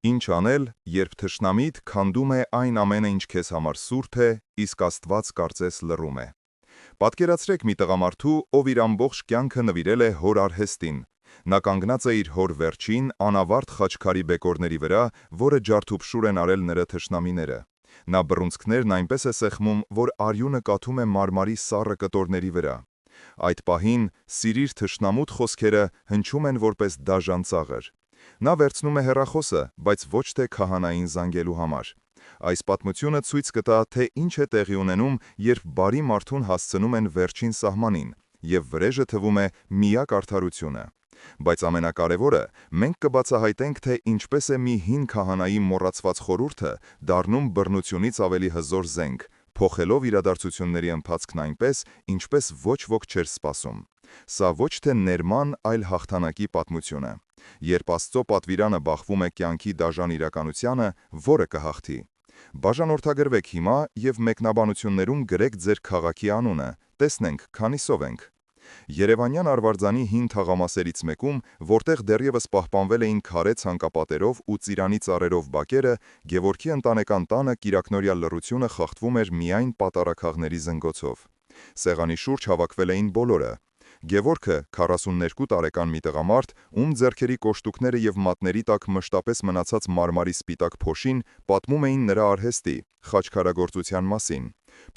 Ինչ անել, երբ թշնամիդ քանդում է այն ամենը, ինչ քեզ համար սուրբ է, իսկ Աստված կարծես լռում է։ Պատկերացրեք մի տղամարդու, ով իր ամբողջ կյանքը նվիրել է հոր արհեստին։ Նա կանգնած է իր հոր վերջին, անավարտ խաչքարի բեկորների վրա, որը ջարդուփշուր են արել նրա թշնամիները։ Նա բռունցքներն այնպես է սեղմում, որ արյունը կաթում է մարմարի սառը կտորների վրա։ Այդ պահին «Սիրիր թշնամուդ» խոսքերը հնչում են որպես դաժան ծաղր։ Նա վերցնում է հեռախոսը, բայց ոչ թե քահանային զանգելու համար։ Այս պատմությունը ցույց կտա, թե ինչ է տեղի ունենում, երբ բարի մարդուն հասցնում են վերջին սահմանին, և վրեժը թվում է միակ արդարությունը։ Բայց ամենակարևորը, մենք կբացահայտենք, թե ինչպես է մի հին քահանայի մոռացված խորհուրդը դառնում բռնությունից ավելի հզոր զենք, փոխելով իրադարձությունների ընթացքն այնպես, ինչպես ոչ ոք չէր սպասում։ Սա ոչ թե ներման, այլ հաղթանակի պատմություն է։ Երբ Աստծո պատվիրանը բախվում է կյանքի դաժան իրականությանը, որը կհաղթի։ Բաժանորդագրվեք հիմա և մեկնաբանություններում գրեք ձեր քաղաքի անունը, տեսնենք քանիսով ենք։ Երևանյան Արվարձանի հին թաղամասերից մեկում, որտեղ դեռևս պահպանվել էին քարե ցանկապատերով ու ծիրանի ծառերով բակերը, Գևորգի ընտանեկան տանը կիրակնօրյա լռությունը խախտվում էր միայն պատարագաղների զնգոցով։ Սեղանի շուրջ հավաքվել էին բոլորը։ Գևորգը 42 տարեկան մի տղամարդ, ում ձեռքերի կոշտուկները և մատների տակ մշտապես մնացած մարմարի սպիտակ փոշին պատմում էին նրա արհեստի, խաչքարագործության մասին։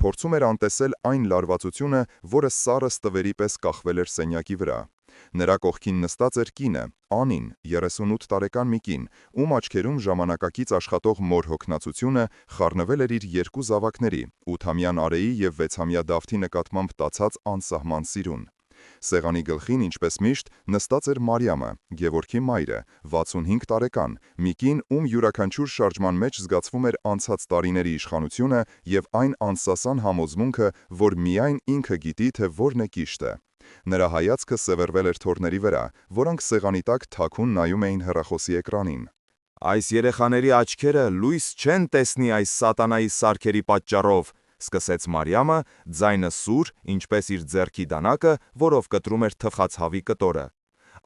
Փորձում էր անտեսել այն լարվածությունը, որը սառը ստվերի պես կախվել էր սենյակի վրա։ Նրա կողքին նստած էր կինը, Անին, 38 տարեկան մի կին, ում աչքերում ժամանակակից աշխատող մոր հոգնածությունը խառնվել էր իր երկու զավակների՝ 8-ամյա Արեի և 6-ամյա Դավթի նկատմամբ տածած անսահման սիրուն։ Սեղանի գլխին, ինչպես միշտ, նստած էր Մարիամը, Գևորգի մայրը, 65 տարեկան, մի կին, ում յուրաքանչյուր շարժման մեջ զգացվում էր անցած տարիների իշխանությունը և այն անսասան համոզմունքը, որ միայն ինքը գիտի, թե որն է կիշտը։ Նրա հայացքը սևեռվել էր թոռների վրա, որոնք սեղանի տակ թաքուն նայում էին հեռախոսի էկրանին։ «Այս երեխաների աչքերը լույս չեն տեսնի այս սատանայի սարքերի պատճառով», սկսեց Մարիամը, ձայնը սուր, ինչպես իր ձեռքի դանակը, որով կտրում էր թխած հավի կտորը։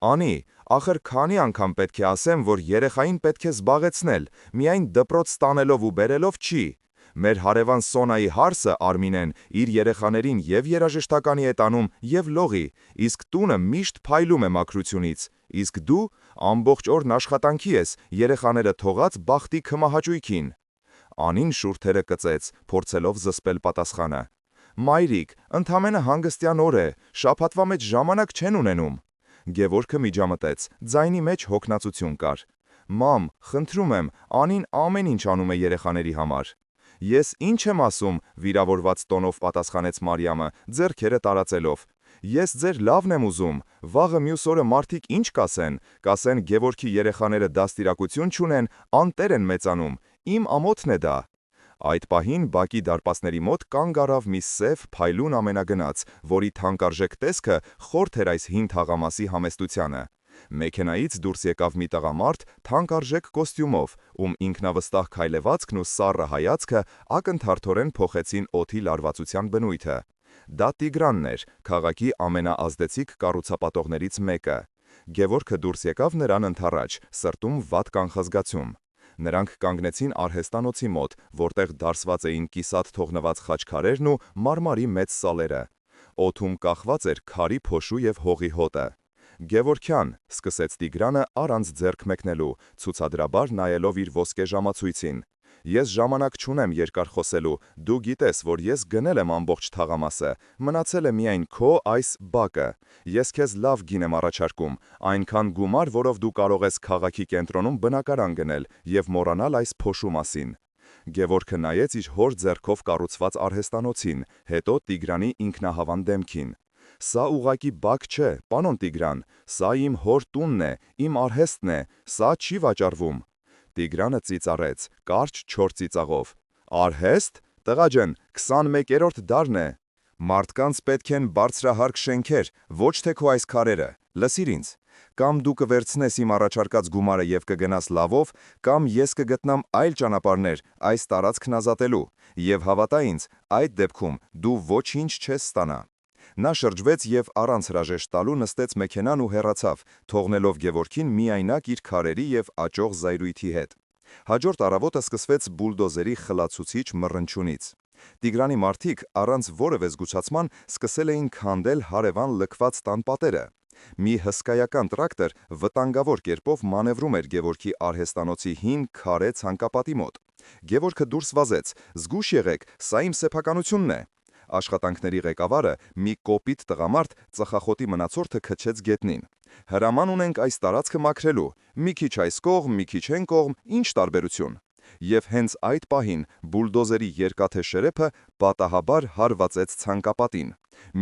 «Անի, ախր քանի անգամ պետք է ասեմ, որ երեխային պետք է զբաղեցնել, միայն դպրոց տանելով ու բերելով չի։ Մեր հարևան Սոնայի հարսը Արմինեն իր երեխաներին և երաժշտականի է տանում, և լողի, իսկ տունը միշտ փայլում է մաքրությունից, իսկ դու ամբողջ օրն աշխատանքի ես, երեխաները թողած բախտի քմահաճույքին»։ Անին շուրթերը կծեց, փորձելով զսպել պատասխանը։ «Մայրիկ, ընդամենը հանգստյան օր է, շաբաթվա մեջ ժամանակ չեն ունենում»։ Գևորգը միջամտեց, ձայնի մեջ հոգնածություն կար։ «Մամ, խնդրում եմ, Անին ամեն ինչ անում է երեխաների համար»։ «Ես ինչ եմ ասում», վիրավորված տոնով պատասխանեց Մարիամը, ձեռքերը տարածելով։ «Ես ձեր լավն եմ ուզում, վաղը մյուս օրը մարդիկ ինչ կասեն, կասեն Գևորգի երեխաները դաստիարակություն չունեն, անտեր են մեծանում, իմ ամոթն է դա»։ Այդ պահին բակի դարպասների մոտ կանգ առավ մի սև, փայլուն ամենագնաց, որի թանկարժեք տեսքը խորթ էր այս հին թաղամասի համեստությանը։ Մեքենայից դուրս եկավ մի տղամարդ թանկարժեք կոստյումով, ում ինքնավստահ քայլվածքն ու սառը հայացքը ակնթարթորեն փոխեցին օդի լարվածության բնույթը։ Դա Տիգրանն էր, քաղաքի ամենաազդեցիկ կառուցապատողներից մեկը։ Գևորգը դուրս եկավ նրան ընդառաջ, սրտում վատ կանխազգացում։ Նրանք կանգնեցին արհեստանոցի մոտ, որտեղ դարսված էին կիսատ թողնված խաչքարերն ու մարմարի մեծ սալերը։ Օդում կախված էր քարի փոշու և հողի հոտը։ «Գևորգյան», սկսեց Տիգրանը առանց ձեռք մեկնելու, ցուցադրաբար նայելով իր ոսկե ժամացույցին, «ես ժամանակ չունեմ երկար խոսելու, դու գիտես, որ ես գնել եմ ամբողջ թաղամասը, մնացել է միայն քո այս բակը։ Ես քեզ լավ գին եմ առաջարկում, այնքան գումար, որով դու կարող ես քաղաքի կենտրոնում բնակարան գնել և մոռանալ այս փոշու մասին»։ Գևորգը նայեց իր հոր ձեռքով կառուցված արհեստանոցին, հետո Տիգրանի ինքնահավան դեմքին։ «Սա ուղղակի բակ չէ, պարոն Տիգրան, սա իմ հոր տունն է, իմ արհեստն է, սա չի վաճառվում»։ Տիգրանը ծիծաղեց, կարճ չոր ծիծաղով։ «Արհեստ, տղա ջան, 21-րդ դարն է։ Մարդկանց պետք են բարձրահարկ շենքեր, ոչ թե քո այս քարերը, լսիր ինձ։ Կամ դու կվերցնես իմ առաջարկած գումարը և կգնաս լավով, կամ ես կգտնամ այլ ճանապարհներ այս տարածքն ազատելու, և հավատա ինձ, այդ դեպքում դու ոչինչ չես ստանա»։ Նա շրջվեց և առանց հրաժեշտ տալու նստեց մեքենան ու հեռացավ, թողնելով Գևորգին միայնակ իր քարերի և աճող զայրույթի հետ։ Հաջորդ առավոտը սկսվեց բուլդոզերի խլացուցիչ մռնչյունից։ Տիգրանի մարդիկ առանց որևէ զգուշացման սկսել էին քանդել հարևան լքված տան պատերը։ Մի հսկայական տրակտոր վտանգավոր կերպով մանևրում էր Գևորգի արհեստանոցի հին քարե ցանկապատի մոտ։ Գևորգը դուրս վազեց. «Զգույշ եղեք, սա իմ սեփականությունն է»։ Աշխատանքների ղեկավարը, մի կոպիտ տղամարդ, ծխախոտի մնացորդը քչեց գետնին։ «Հրաման ունենք այս տարածքը մաքրելու, մի քիչ այս կողմ, մի քիչ այն կողմ, ինչ տարբերություն»։ Եվ հենց այդ պահին բուլդոզերի երկաթե շերեփը պատահաբար հարվածեց ցանկապատին։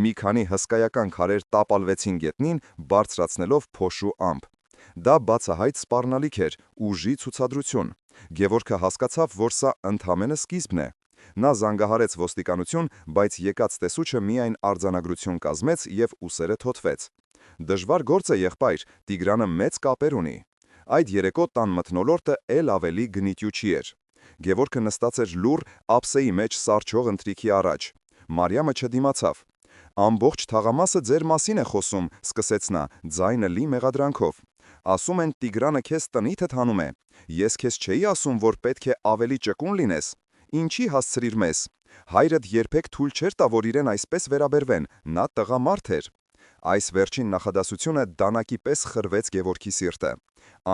Մի քանի հսկայական քարեր տապալվեցին գետնին, բարձրացնելով փոշու ամպ։ Դա բացահայտ սպառնալիք էր, ուժի ցուցադրություն։ Գևորգը հասկացավ, որ սա ընդամենը սկիզբն է։ Նա զանգահարեց ոստիկանություն, բայց եկած տեսուչը միայն արձանագրություն կազմեց և ուսերը թոթվեց։ «Դժվար գործ է, եղբայր, Տիգրանը մեծ կապեր ունի»։ Այդ երեկո տան մթնոլորտը էլ ավելի գնիտյուչի էր։ Գևորգը նստած էր լուռ, ափսեի մեջ սառչող ընթրիքի առաջ։ Մարիամը չդիմացավ։ «Ամբողջ թաղամասը ձեր մասին է խոսում», սկսեց նա, ձայնը լի մեղադրանքով։ «Ասում են Տիգրանը քեզ տնիթդ հանում է։ Ես քեզ չէի ասում, որ պետք է ավելի ճկուն լինես։ Ինչի հասցրիր մեզ։ Հայրդ երբեք թույլ չէր տա, որ իրեն այսպես վերաբերվեն, նա տղամարդ էր»։ Այս վերջին նախադասությունը դանակի պես խրվեց Գևորգի սիրտը։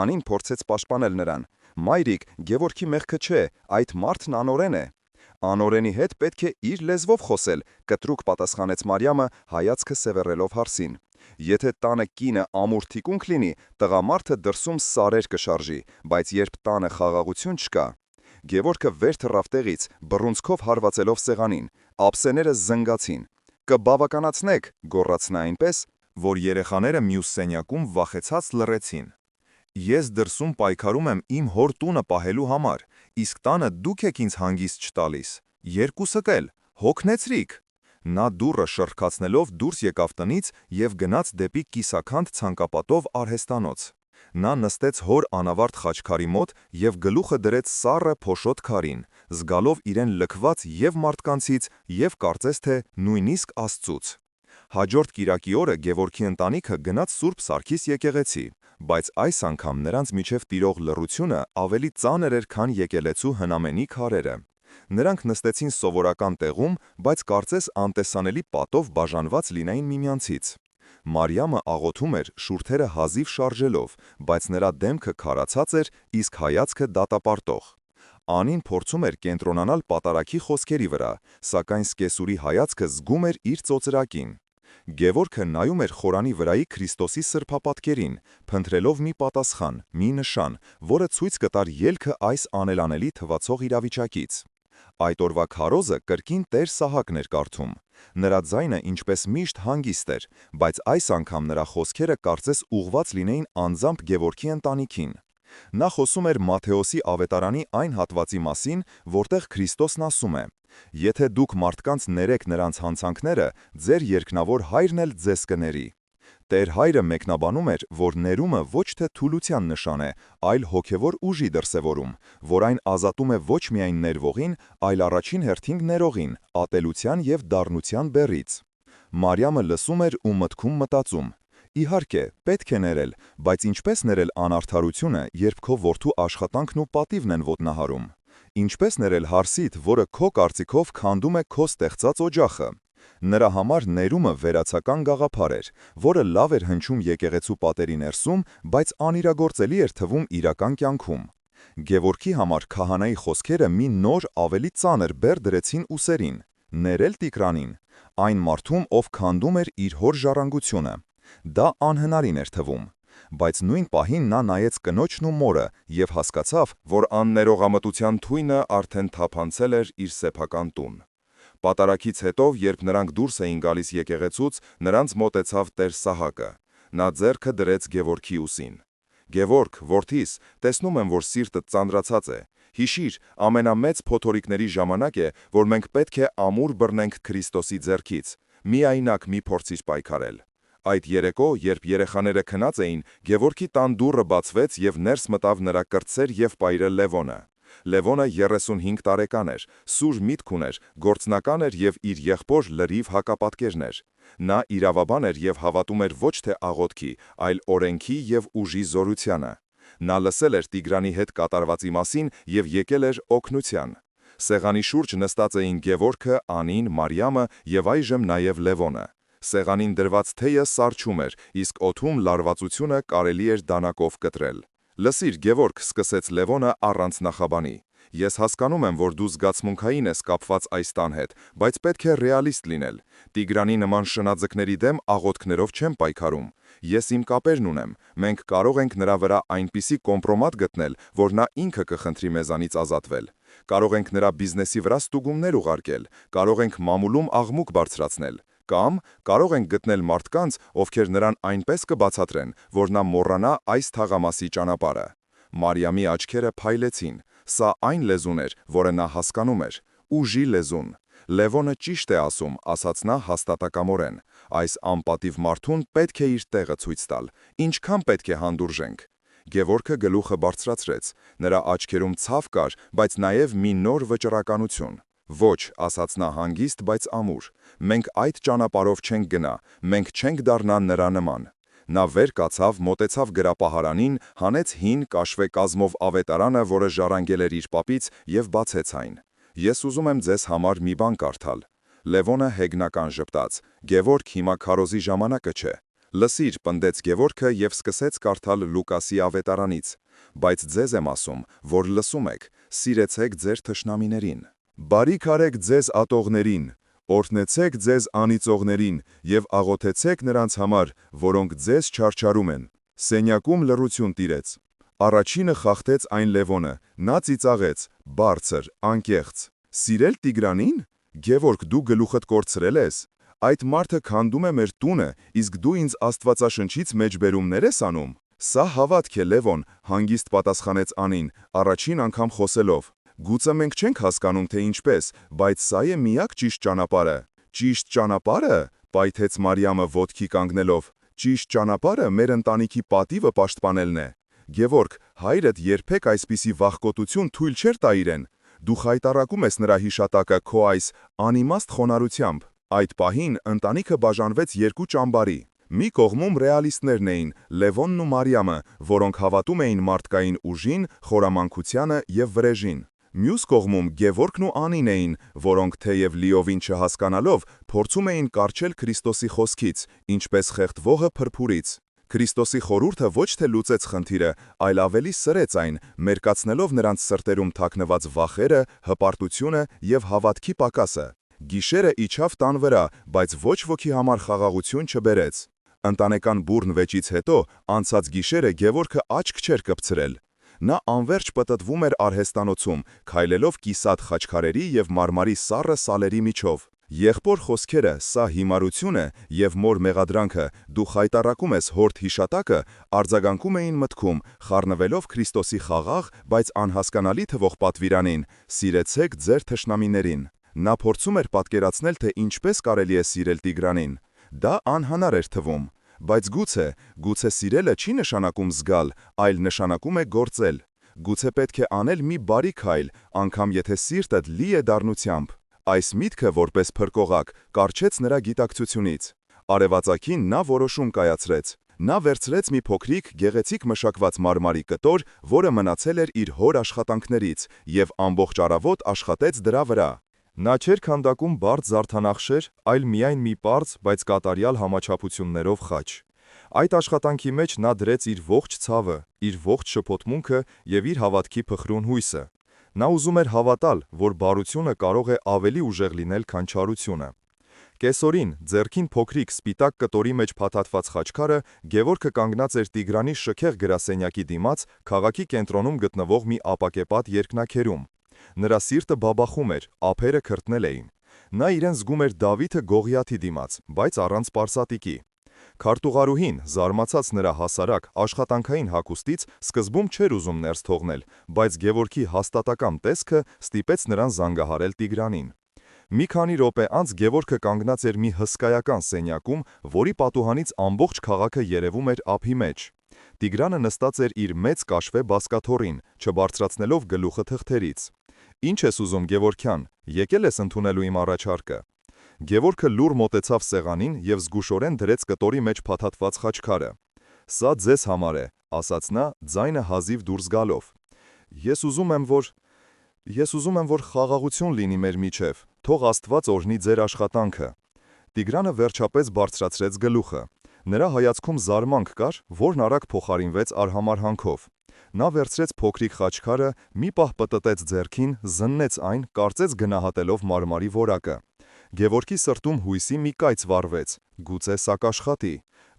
Անին փորձեց պաշտպանել նրան. «Մայրիկ, Գևորգի մեղքը չէ, այդ մարդն անօրեն է»։ «Անօրենի հետ պետք է իր լեզվով խոսել», կտրուկ պատասխանեց Մարիամը, հայացքը սևեռելով հարսին։ «Եթե տանը կինը ամուր թիկունք լինի, տղամարդը դրսում սարեր կշարժի, բայց երբ տանը խաղաղություն չկա»։ Գևորգը վեր թռավ տեղից, բռունցքով հարվածելով սեղանին։ Ափսեները զնգացին։ «Կբավականացնեք», գոռաց նա այնպես, որ երեխաները մյուս սենյակում վախեցած լռեցին։ «Ես դրսում պայքարում եմ իմ հոր տունը պահելու համար, իսկ տանը դուք եք ինձ հանգիստ չտալիս։ Երկուսդ էլ, հոգնեցրիք»։ Նա դուռը շրխկացնելով դուրս եկավ տնից և գնաց դեպի կիսաքանդ ցանկապատով արհեստանոց։ Նա նստեց հոր անավարտ խաչքարի մոտ և գլուխը դրեց սառը փոշոտ քարին, զգալով իրեն լքված և մարդկանցից, և կարծես թե նույնիսկ Աստծուց։ Հաջորդ կիրակի օրը Գևորգի ընտանիքը գնաց Սուրբ Սարգիս եկեղեցի, բայց այս անգամ նրանց միջև տիրող լռությունը ավելի ծանր էր, քան եկեղեցու հնամենի քարերը։ Նրանք նստեցին սովորական տեղում, բայց կարծես անտեսանելի պատով բաժանված լինեին միմյանցից։ Մարիամը աղոթում էր, շուրթերը հազիվ շարժելով, բայց նրա դեմքը քարացած էր, իսկ հայացքը դատապարտող։ Անին փորձում էր կենտրոնանալ պատարագի խոսքերի վրա, սակայն սկեսուրի հայացքը զգում էր իր ծոծրակին։ Գևորգը նայում էր խորանի վրայի Քրիստոսի սրբապատկերին, փնտրելով մի պատասխան, մի նշան, որը ցույց կտար ելքը այս անելանելի թվացող իրավիճակից։ Այդ օրվա քարոզը կրկին Տեր Սահակն էր կարդում։ Նրա ձայնը ինչպես միշտ հանգիստ էր, բայց այս անգամ նրա խոսքերը կարծես ուղղված լինեին անձամբ Գևորգի ընտանիքին։ Նա խոսում էր Մատթեոսի ավետարանի այն հատվածի մասին, որտեղ Քրիստոսն ասում է. «Եթե դուք մարդկանց ներեք նրանց հանցանքները, ձեր երկնավոր Հայրն էլ ձեզ կների»։ Տեր Հայրը մեկնաբանում էր, որ ներումը ոչ թե թուլության նշան է, այլ հոգևոր ուժի դրսևորում, որ այն ազատում է ոչ միայն ներվողին, այլ առաջին հերթին ներողին, ատելության և դառնության բեռից։ Մարիամը լսում էր ու մտքում մտածում. «Իհարկե, պետք է ներել, բայց ինչպես ներել անարդարությունը, երբ քո որդու աշխատանքն ու պատիվն են ոտնահարում։ Ինչպես ներել հարսիդ, որը քո կարծիքով քանդում է քո ստեղծած օջախը»։ Նրա համար ներումը վերացական գաղափար էր, որը լավ էր հնչում եկեղեցու պատերի ներսում, բայց անիրագործելի էր թվում իրական կյանքում։ Գևորգի համար քահանայի խոսքերը մի նոր, ավելի ծանր բեռ դրեցին ուսերին. ներել Տիգրանին, այն մարդում, ով քանդում էր իր հոր ժառանգությունը։ Դա անհնարին էր թվում։ Բայց նույն պահին նա նայեց կնոջն ու մորը և հասկացավ, որ աններողամտության թույնը արդեն թափանցել էր իր սեփական տուն։ Պատարագից հետո, երբ նրանք դուրս էին գալիս եկեղեցուց, նրանց մոտեցավ Տեր Սահակը։ Նա ձեռքը դրեց Գևորգի ուսին։ «Գևորգ, որդիս, տեսնում եմ, որ սիրտդ ծանրացած է։ Հիշիր, ամենամեծ փոթորիկների ժամանակ է, որ մենք պետք է ամուր բռնենք Քրիստոսի ձեռքից։ Միայնակ մի փորձիր պայքարել»։ Այդ երեկո, երբ երեխաները քնած էին, Գևորգի տան դուռը բացվեց և ներս մտավ նրա կրտսեր և պայրը Լևոնը։ Լևոնը 35 տարեկան էր, սուր միտք ուներ, գործնական էր և իր եղբոր լրիվ հակապատկերն էր։ Նա իրավաբան էր և հավատում էր ոչ թե աղոթքի, այլ օրենքի և ուժի զորությանը։ Նա լսել էր Տիգրանի հետ կատարվածի մասին և եկել էր օգնության։ Սեղանի շուրջ նստած էին Գևորգը, Անին, Մարիամը և այժմ նաև Լևոնը։ Սեղանին դրված թեյը սառչում էր, իսկ օդում լարվածությունը կարելի էր դանակով կտրել։ «Լսիր, Գևորգ», սկսեց Լևոնը առանց նախաբանի, «ես հասկանում եմ, որ դու զգացմունքային ես կապված այս տան հետ, բայց պետք է ռեալիստ լինել։ Տիգրանի նման շնաձկների դեմ աղոթքներով չեմ պայքարում։ Ես իմ կապերն ունեմ, մենք կարող ենք նրա վրա այնպիսի կոմպրոմատ գտնել, որ նա ինքը կխնդրի մեզանից ազատվել։ Կարող ենք նրա բիզնեսի վրա ստուգումներ ուղարկել, կարող ենք մամուլում աղմուկ բարձրացնել, կամ կարող ենք գտնել մարդկանց, ովքեր նրան այնպես կբացատրեն, որ նա մոռանա այս թաղամասի ճանապարհը»։ Մարիամի աչքերը փայլեցին։ Սա այն լեզուն էր, որը նա հասկանում էր, ուժի լեզուն։ «Լևոնը ճիշտ է ասում», ասաց նա հաստատակամորեն։ «Այս անպատիվ մարդուն պետք է իր տեղը ցույց տալ։ Ինչքան պետք է հանդուրժենք»։ Գևորգը գլուխը բարձրացրեց։ Նրա աչքերում ցավ կար, բայց նաև մի նոր վճռականություն։ «Ոչ», ասաց նա հանգիստ, բայց ամուր, «մենք այդ ճանապարհով չենք գնա, մենք չենք դառնա նրա նման»։ Նա վեր կացավ, մոտեցավ գրապահարանին, հանեց հին կաշվե կազմով ավետարանը, որը ժառանգել էր իր պապից, և բացեց այն։ «Ես ուզում եմ ձեզ համար մի բան կարդալ»։ Լևոնը հեգնական ժպտաց։ «Գևորգ, հիմա քարոզի ժամանակը չէ»։ «Լսիր», պնդեց Գևորգը և սկսեց կարդալ Լուկասի ավետարանից։ «Բայց ձեզ եմ ասում, որ լսում եք, սիրեցեք ձեր թշնամիներին, բարիք արեք ձեզ ատողներին, օրհնեցեք ձեզ անիծողներին և աղոթեցեք նրանց համար, որոնք ձեզ չարչարում են»։ Սենյակում լռություն տիրեց։ Առաջինը խախտեց այն Լևոնը, նա ծիծաղեց, բարձր, անկեղծ. «Սիրել Տիգրանին? Գևորգ, դու գլուխդ կորցրել ես։ Այդ մարդը քանդում է մեր տունը, իսկ դու ինձ Աստվածաշնչից մեջբերումներ ես անում»։ «Սա հավատք է, Լևոն», հանգիստ պատասխանեց Անին, առաջին անգամ խոսելով։ «Գուցե մենք չենք հասկանում, թե ինչպես, բայց սա է միակ ճիշտ ճանապարհը»։ «Ճիշտ ճանապարհը», պայթեց Մարիամը ոտքի կանգնելով, «ճիշտ ճանապարհը մեր ընտանիքի պատիվը պաշտպանելն է։ Գևորգ, հայրդ երբեք այսպիսի վախկոտություն թույլ չէր տա իրեն։ Դու խայտառակում ես նրա հիշատակը քո այս անիմաստ խոնարհությամբ»։ Այդ պահին ընտանիքը բաժանվեց երկու ճամբարի։ Մի կողմում ռեալիստներն էին, Լևոնն ու Մարիամը, որոնք հավատում էին մարդկային ուժին, խորամանկությանը և վրեժին։ Մյուս կողմում Գևորգն ու Անին էին, որոնք թեև լիովին չհասկանալով, փորձում էին կառչել Քրիստոսի խոսքից, ինչպես խեղդվողը փրփուրից։ Քրիստոսի խորհուրդը ոչ թե լուծեց խնդիրը, այլ ավելի սրեց այն, մերկացնելով նրանց սրտերում թաքնված վախերը, հպարտությունը և հավատքի պակասը։ Գիշերը իջավ տան վրա, բայց ոչ ոքի համար խաղաղություն չբերեց։ Ընտանեկան բուռն վեճից հետո, անցած գիշերը Գևորգը աչք չէր կպցրել։ Նա անվերջ պտտվում էր արհեստանոցում, քայլելով կիսատ խաչքարերի և մարմարի սառը սալերի միջով։ Եղբոր խոսքերը, «սա հիմարություն է» և մոր մեղադրանքը, «դու խայտառակում ես հորդ հիշատակը», արձագանքում էին մտքում, խառնվելով Քրիստոսի խաղաղ, բայց անհասկանալի թվող պատվիրանին՝ «Սիրեցեք ձեր թշնամիներին»։ Նա փորձում էր պատկերացնել, թե ինչպես կարելի է սիրել Տիգրանին։ Դա անհնար էր թվում։ Բայց գուցե սիրելը չի նշանակում զգալ, այլ նշանակում է գործել։ Գուցե պետք է անել մի բարի քայլ, անգամ եթե սիրտդ լի է դառնությամբ։ Այս միտքը, որպես փրկողակ, կառչեց նրա գիտակցությունից։ Արևածագին նա որոշում կայացրեց։ Նա վերցրեց մի փոքրիկ, գեղեցիկ մշակված մարմարի կտոր, որը մնացել էր իր հոր աշխատանքներից, և ամբողջ առավոտ աշխատեց դրա վրա։ Նա չէր քանդակում բարդ զարդանախշեր, այլ միայն մի պարզ, բայց կատարյալ համաչափություններով խաչ։ Այդ աշխատանքի մեջ նա դրեց իր ողջ ցավը, իր ողջ շփոթմունքը և իր հավատքի փխրուն հույսը։ Նա ուզում էր հավատալ, որ բարությունը կարող է ավելի ուժեղ լինել, քան չարությունը։ Կեսօրին, ձեռքին փոքրիկ սպիտակ կտորի մեջ փաթաթված խաչքարը, Գևորգը կանգնած էր Տիգրանի շքեղ գրասենյակի դիմաց, քաղաքի կենտրոնում գտնվող մի ապակեպատ երկնաքերում։ Նրա սիրտը բաբախում էր, ափերը քրտնել էին։ Նա իրեն զգում էր Դավիթը Գողիաթի դիմաց, բայց առանց պարսատիկի։ Քարտուղարուհին, զարմացած նրա հասարակ, աշխատանքային հագուստից, սկզբում չէր ուզում ներս թողնել, բայց Գևորգի հաստատակամ տեսքը ստիպեց նրան զանգահարել Տիգրանին։ Մի քանի րոպե անց Գևորգը կանգնած էր մի հսկայական սենյակում, որի պատուհանից ամբողջ քաղաքը երևում էր ափի մեջ։ Տիգրանը նստած էր իր մեծ կաշվե բազկաթոռին, չբարձրացնելով գլուխը թղթերից։ «Ինչ ես ուզում, Գևորգյան, եկել ես ընդունելու իմ առաջարկը»։ Գևորգը լուռ մոտեցավ սեղանին և զգուշորեն դրեց կտորի մեջ փաթաթված խաչքարը։ «Սա ձեզ համար է», ասաց նա, ձայնը հազիվ դուրս գալով։ Ես ուզում եմ, որ խաղաղություն լինի մեր միջև, թող Աստված օրհնի ձեր աշխատանքը։ Տիգրանը վերջապես բարձրացրեց գլուխը։ Նրա հայացքում զարմանք կար, որն արագ փոխարինվեց արհամարհանքով։ Նա վերցրեց փոքրիկ խաչքարը, մի պահ պտտեց ձեռքին, զննեց այն, կարծես գնահատելով մարմարի որակը։ Գևորգի սրտում հույսի մի կայծ վառվեց, գուցե սա կաշխատի։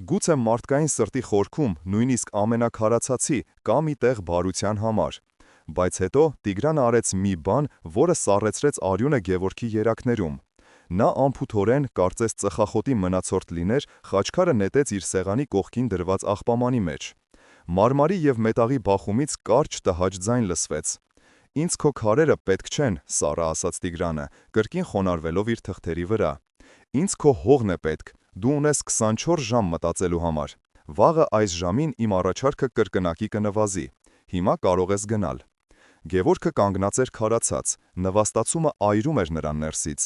Գուցե մարդկային սրտի խորքում, նույնիսկ ամենաքարացածի, կա մի տեղ բարության համար։ Բայց հետո Տիգրանը արեց մի բան, որը սառեցրեց արյունը Գևորգի երակներում։ Նա անփութորեն, կարծես ծխախոտի մնացորդ լիներ, խաչքարը նետեց իր սեղանի կողքին դրված աղբամանի մեջ։ Մարմարի և մետաղի բախումից կարճ տհաճ ձայն լսվեց։ «Ինձ քո քարերը պետք չեն», սառը ասաց Տիգրանը, կրկին խոնարհվելով իր թղթերի վրա։ «Ինձ քո հողն է պետք, դու ունես 24 ժամ մտածելու համար։ Վաղը այս ժամին իմ առաջարկը կրկնակի կնվազի։ Հիմա կարող ես գնալ»։ Գևորգը կանգնած էր քարացած, նվաստացումը այրում էր նրան ներսից։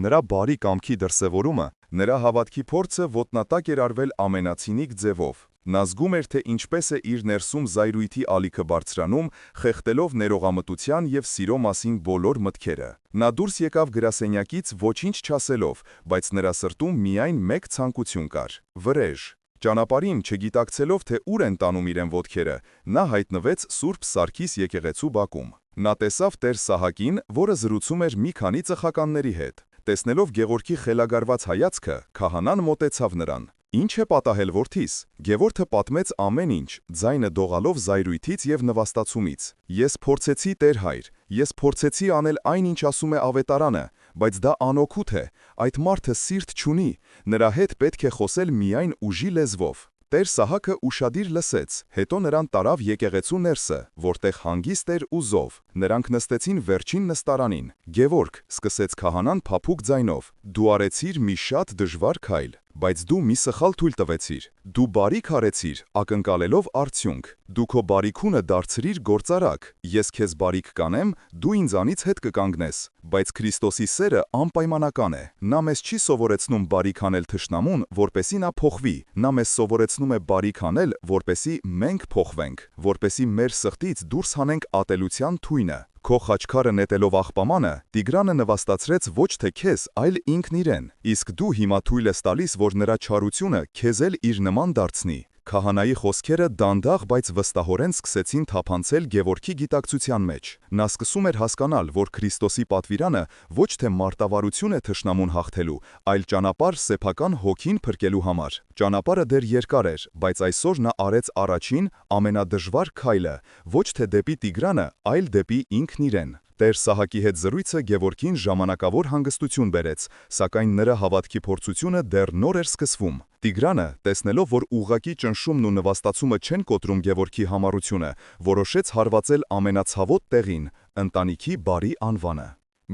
Նրա բարի կամքի դրսևորումը, նրա հավատքի փորձը ոտնատակ էր արվել ամենացինիկ ձևով։ Նա զգում էր, թե ինչպես է իր ներսում զայրույթի ալիքը բարձրանում, խեղդելով ներողամտության և սիրո մասին բոլոր մտքերը։ Նա դուրս եկավ գրասենյակից ոչինչ չասելով, բայց նրա սրտում միայն մեկ ցանկություն կար՝ վրեժ։ Ճանապարհին, չգիտակցելով, թե ուր են տանում իրեն ոտքերը, նա հայտնվեց Սուրբ Սարգիս եկեղեցու բակում։ Նա տեսավ Տեր Սահակին, որը զրուցում էր մի քանի ծխականների հետ։ Տեսնելով Գևորգի խելագարված հայացքը, քահանան մոտեցավ նրան։ «Ինչ է պատահել որդիս»։ Գևորգը պատմեց ամեն ինչ, ձայնը դողալով զայրույթից և նվաստացումից։ «Ես փորձեցի, Տեր հայր, ես փորձեցի անել այն, ինչ ասում է ավետարանը, բայց դա անօգուտ է, այդ մարդը սիրտ չունի, նրա հետ պետք է խոսել միայն ուժի լեզվով»։ Տեր Սահակը ուշադիր լսեց, հետո նրան տարավ եկեղեցու ներսը, որտեղ հանգիստ էր ու զով։ Նրանք նստեցին վերջին նստարանին։ «Գևորգ», սկսեց քահանան փափուկ ձայնով, «դու արեցիր մի շատ դժվար քայլ, բայց դու մի սխալ թույլ տվեցիր։ Դու բարիք արեցիր, ակնկալելով արդյունք։ Դու քո բարիքունը դարձրիր գործարակ։ Ես քեզ բարիք կանեմ, դու ինձանից հետ կկանգնես։ Բայց Քրիստոսի սերը անպայմանական է։ Նա մեզ չի սովորեցնում բարիք անել թշնամուն, որպեսզի նա փոխվի։ Նա մեզ սովորեցնում է բարիք անել, որպեսզի մենք փոխվենք, որպեսզի մեր սրտից դուրս հանենք ատելության թույնը։ Քո խաչքարը նետելով աղբամանը, Տիգրանը նվաստացրեց ոչ թե քեզ, այլ ինքն իրեն, իսկ դու հիմա թույլ ես տալիս, որ նրա չարությունը քեզ էլ իր նման դարձնի։ Քահանայի խոսքերը դանդաղ, բայց վստահորեն սկսեցին թափանցել Գևորգի գիտակցության մեջ։ Նա սկսում էր հասկանալ, որ Քրիստոսի պատվիրանը ոչ թե մարտավարություն է թշնամուն հաղթելու, այլ ճանապարհ սեփական հոգին փրկելու համար։ Ճանապարհը դեռ երկար էր, բայց այսօր նա արեց առաջին, ամենադժվար քայլը, ոչ թե դեպի Տիգրանը, այլ դեպի ինքն իրեն։ Տեր Սահակի հետ զրույցը Գևորգին ժամանակավոր հանգստություն բերեց, սակայն նրա հավատքի փորձությունը դեռ նոր էր սկսվում։ Տիգրանը, տեսնելով, որ ուղղակի ճնշումն ու նվաստացումը չեն կոտրում Գևորգի համառությունը, որոշեց հարվածել ամենացավոտ տեղին՝ ընտանիքի բարի անվանը։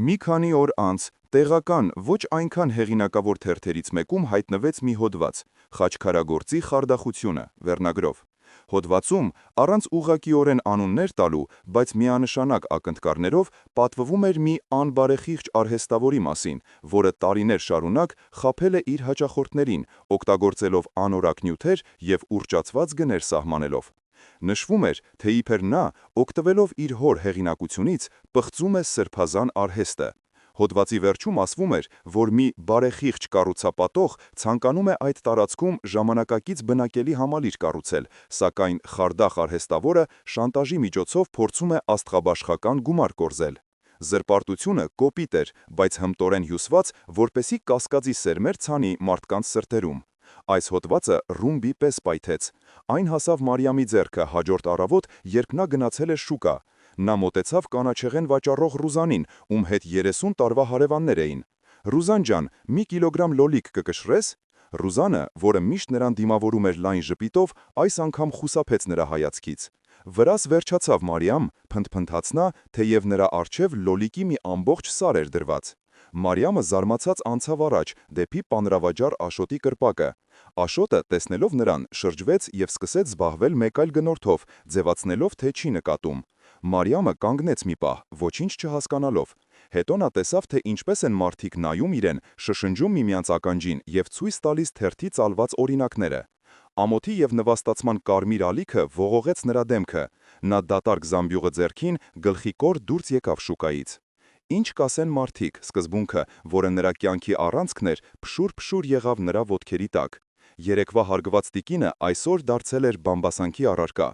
Մի քանի օր անց տեղական ոչ այնքան հեղինակավոր թերթերից մեկում հայտնվեց մի հոդված՝ «Խաչքարագործի խարդախությունը» վերնագրով։ Հոդվածում, առանց ուղղակիորեն անուններ տալու, բայց միանշանակ ակնթկարներով, պատվվում էր մի անբարեխիղճ արհեստավորի մասին, որը տարիներ շարունակ խաբել է իր հաճախորդներին, օգտագործելով անորակ նյութեր և ուռճացված գներ սահմանելով։ Նշվում էր, թե իբր նա, օգտվելով իր հոր հեղինակությունից, պղծում է սրբազան արհեստը։ Հոդվածի վերջում ասվում էր, որ մի բարեխիղճ կառուցապատող ցանկանում է այդ տարածքում ժամանակակից բնակելի համալիր կառուցել, սակայն խարդախ արհեստավորը շանտաժի միջոցով փորձում է աստղաբաշխական գումար կորզել։ Զրպարտությունը կոպիտ էր, բայց հմտորեն հյուսված, որպեսզի կասկածի սերմեր ցանի մարդկանց սրտերում։ Այս հոդվածը ռումբի պես պայթեց։ Այն հասավ Մարիամի ձեռքը հաջորդ առավոտ, երբ նա գնացել էր շուկա։ Նա մոտեցավ կանաչեղեն վաճառող Ռուզանին, ում հետ 30 տարվա հարևաններ էին։ «Ռուզան ջան, մի կիլոգրամ լոլիկ կկշռես»։ Ռուզանը, որը միշտ նրան դիմավորում էր լայն ժպիտով, այս անգամ խուսափեց նրա հայացքից։ «Վրաս վերջացավ, Մարիամ», փնթփնթաց նա, թեև նրա առջև լոլիկի մի ամբողջ սար էր դրված։ Մարիամը զարմացած անցավ առաջ, դեպի պանրավաճառ Աշոտի կրպակը։ Աշոտը, տեսնելով նրան, շրջվեց և սկսեց զբաղվել մեկ այլ գնորդով, ձևացնելով, թե չի նկատում։ Մարիամը կանգնեց մի պահ, ոչինչ չհասկանալով։ Հետո նա տեսավ, թե ինչպես են մարդիկ նայում իրեն, շշնջում միմյանց ականջին և ցույց տալիս թերթի ծալված օրինակները։ Ամոթի եւ նվաստացման կարմիր ալիքը ողողեց նրա դեմքը, նա դատարկ զամբյուղը ձեռքին գլխի կոր դուրս եկավ շուկայից։ Ինչ կասեն մարդիկ, սկզբունքը, որը նրա կյանքի առանցքն էր, փշուր-փշուր եղավ նրա ոտքերի տակ։ Երեկվա հարգված տիկինը այսօր դարձել էր բամբասանքի առարկա։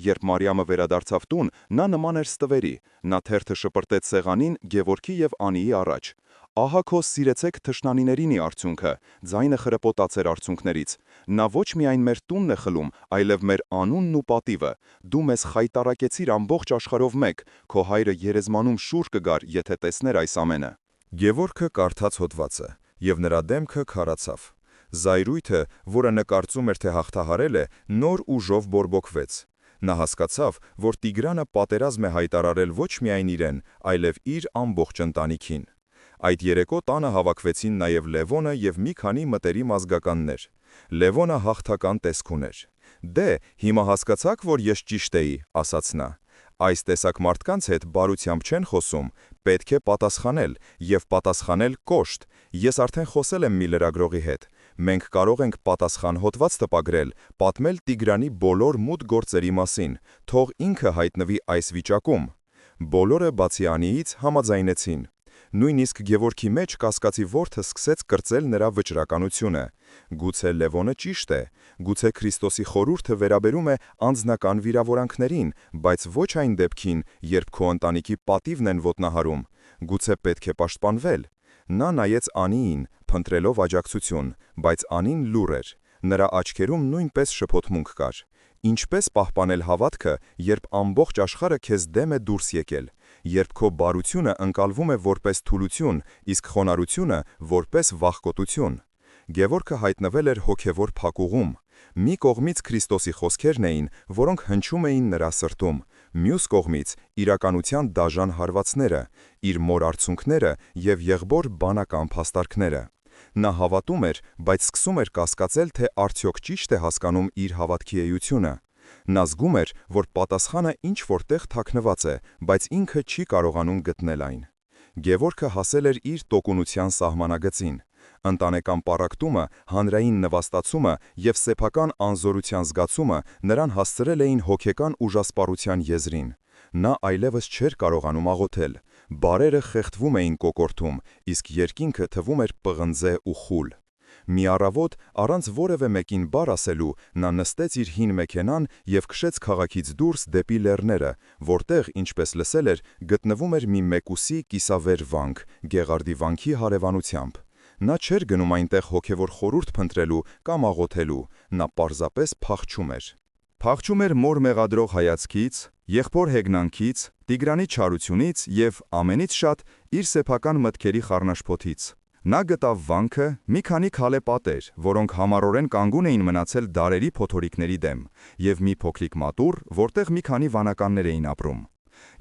Երբ Մարիամը վերադարձավ տուն, նա նման էր ստվերի, նա թերթը շպրտեց սեղանին Գևորգի եւ Անիի առաջ։ Ահա քո սիրեցեք թշնանիներինի արդյունքը, ձայնը խրպոտաց էր արցունքներից։ Նա ոչ միայն մեր տունն է խլում, այլև մեր անունն ու պատիվը։ Դու մեզ խայտարակեցիր ամբողջ աշխարհով մեկ, քո հայրը երեզմանում շուռ կգար, եթե տեսներ այս ամենը։ Գևորգը կարդաց հոդվածը, եւ նրա դեմքը քարացավ։ Զայրույթը, որը նկարծում էր, թե հաղթահարել է, նոր ուժով բորբոքվեց։ Նա հասկացավ, որ Տիգրանը պատերազմ է հայտարարել ոչ միայն իրեն, այլև իր ամբողջ ընտանիքին։ Այդ երեկո տանը հավաքվեցին նաև Լևոնը եւ մի քանի մտերիմ ազգականներ։ Լևոնը հաղթական տեսք ուներ։ «Դե, հիմա հասկացաք, որ ես ճիշտ էի», ասաց նա։ «Այս տեսակ մարդկանց հետ բարությամբ չեն խոսում, պետք է պատասխանել, եւ պատասխանել կոշտ։ Ես արդեն խոսել եմ մի լրագրողի հետ։ Մենք կարող ենք պատասխան հոդված տպագրել, պատմել Տիգրանի բոլոր մութ գործերի մասին, թող ինքը հայտնվի այս վիճակում»։ Բոլորը բացի Անիից համաձայնեցին։ Նույնիսկ Գևորգի մեջ կասկածի որդը սկսեց կրծել նրա վճռականությունը։ Գուցե Լևոնը ճիշտ է, գուցե Քրիստոսի խորհուրդը վերաբերում է անձնական վիրավորանքներին, բայց ոչ այն դեպքին, երբ քո ընտանիքի պատիվն են ոտնահարում։ Գուցե պետք է պաշտպանվել։ Նա նայեց Անիին, փնտրելով աջակցություն, բայց Անին լուռ էր։ Նրա աչքերում նույնպես շփոթմունք կար։ Ինչպես պահպանել հավատքը, երբ ամբողջ աշխարհը քեզ դեմ է դուրս եկել, երբ քո բարությունը ընկալվում է որպես թուլություն, իսկ խոնարհությունը որպես վախկոտություն։ Գևորգը հայտնվել էր հոգևոր փակուղում։ Մի կողմից Քրիստոսի խոսքերն էին, որոնք հնչում էին նրա սրտում, մյուս կողմից իրականության դաժան հարվածները, իր մոր արցունքները եւ եղբոր բանական փաստարկները։ Նա հավատում էր, բայց սկսում էր կասկածել, թե արդյոք ճիշտ է հասկանում իր հավատքի էությունը։ Նա զգում էր, որ պատասխանը ինչ-որտեղ թաքնված է, բայց ինքը չի կարողանում գտնել այն։ Գևորգը հասել էր իր տոկունության սահմանագծին։ Ընտանեկան պառակտումը, հանրային նվաստացումը եւ սեփական անզորության զգացումը նրան հասցրել էին հոգեկան ուժասպառության եզրին։ Նա այլևս չէր կարողանում աղոթել։ Բարերը խեղդվում էին կոկորդում, իսկ երկինքը թվում էր պղնձե ու խուլ։ Մի առավոտ, առանց որևէ մեկին բառ ասելու, նա նստեց իր հին մեքենան եւ քշեց քաղաքից դուրս դեպի լեռները, որտեղ, ինչպես լսել էր, գտնվում էր մի մեկուսի կիսավեր վանք, Գեղարդի վանքի հարևանությամբ։ Նա չէր գնում այնտեղ հոգևոր խորհուրդ փնտրելու կամ աղոթելու, նա պարզապես փախչում էր։ Փախչում էր մոր մեղադրող հայացքից, եղբոր հեգնանքից, Տիգրանի չարությունից եւ ամենից շատ իր սեփական մտքերի խառնաշփոթից։ Նա գտավ վանքը, մի քանի քալե պատեր, որոնք համառորեն կանգուն էին մնացել դարերի փոթորիկների դեմ, եւ մի փոքրիկ մատուռ, որտեղ մի քանի վանականներ էին ապրում։